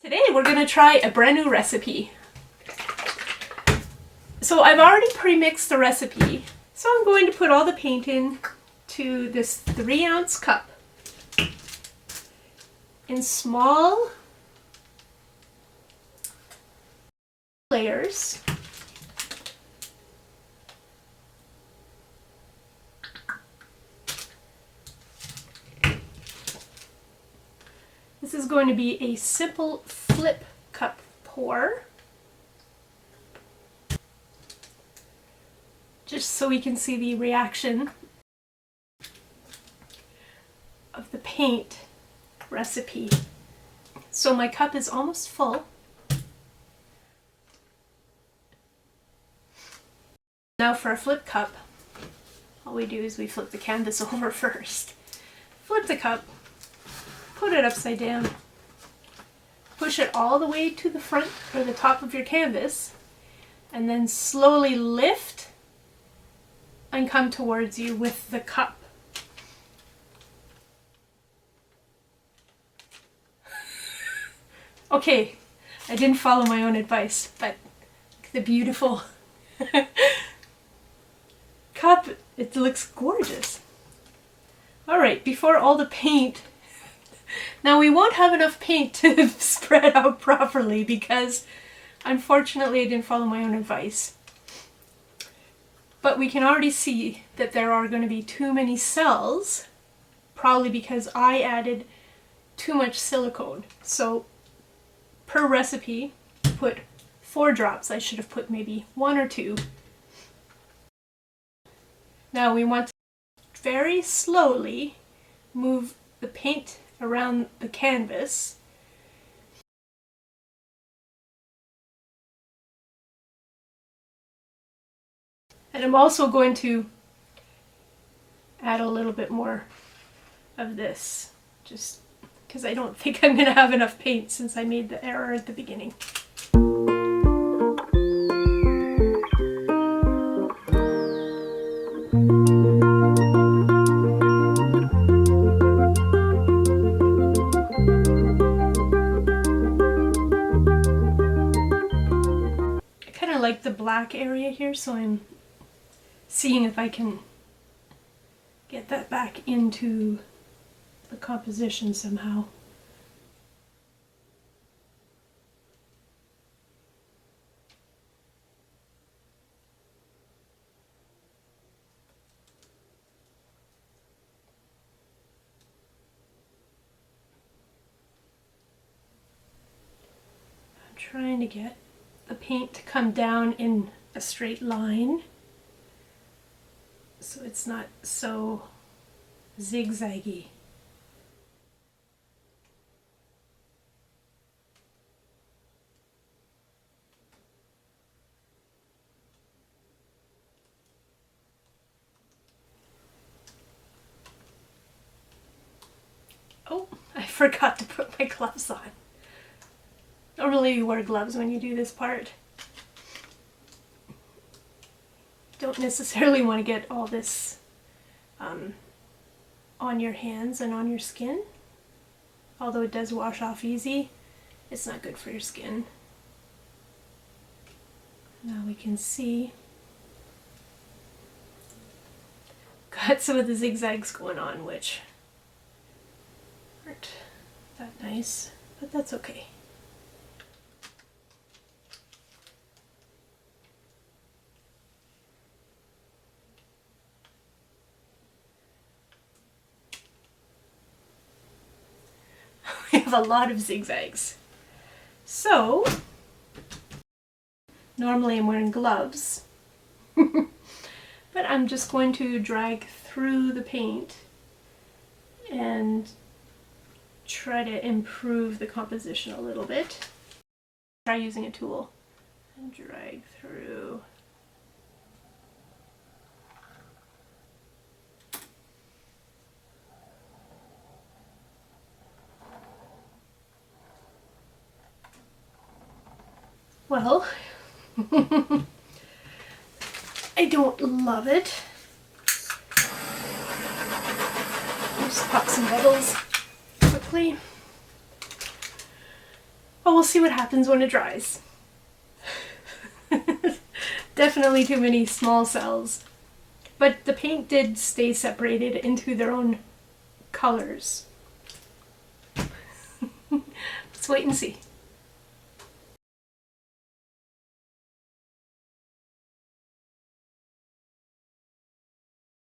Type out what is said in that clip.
Today we're going to try a brand new recipe. So I've already pre-mixed the recipe, so I'm going to put all the paint in to this 3-ounce cup in small layers. This is going to be a simple flip cup pour, just so we can see the reaction of the paint recipe. So my cup is almost full. Now for a flip cup, all we do is we flip the canvas over first. Flip the cup, put it upside down, push it all the way to the front or the top of your canvas, and then slowly lift and come towards you with the cup. Okay, I didn't follow my own advice, but the beautiful cup, it looks gorgeous. Alright, before all the paint, now we won't have enough paint to spread out properly because unfortunately I didn't follow my own advice. But we can already see that there are going to be too many cells, probably because I added too much silicone. So per recipe, put 4 drops. I should have put maybe 1 or 2. Now we want to very slowly move the paint around the canvas. And I'm also going to add a little bit more of this, just because I don't think I'm going to have enough paint since I made the error at the beginning. I kind of like the black area here, so I'm seeing if I can get that back into the composition somehow. I'm trying to get the paint to come down in a straight line, so it's not so zigzaggy. Oh, I forgot to put my gloves on. Normally you wear gloves when you do this part. Don't necessarily want to get all this on your hands and on your skin. Although it does wash off easy, it's not good for your skin. Now we can see got some of the zigzags going on, which aren't that nice, but that's okay. We have a lot of zigzags. So, normally I'm wearing gloves, but I'm just going to drag through the paint and try to improve the composition a little bit. Try using a tool and drag through. Well, I don't love it. Just pop some bubbles quickly. Oh, we'll see what happens when it dries. Definitely too many small cells. But the paint did stay separated into their own colors. Let's wait and see.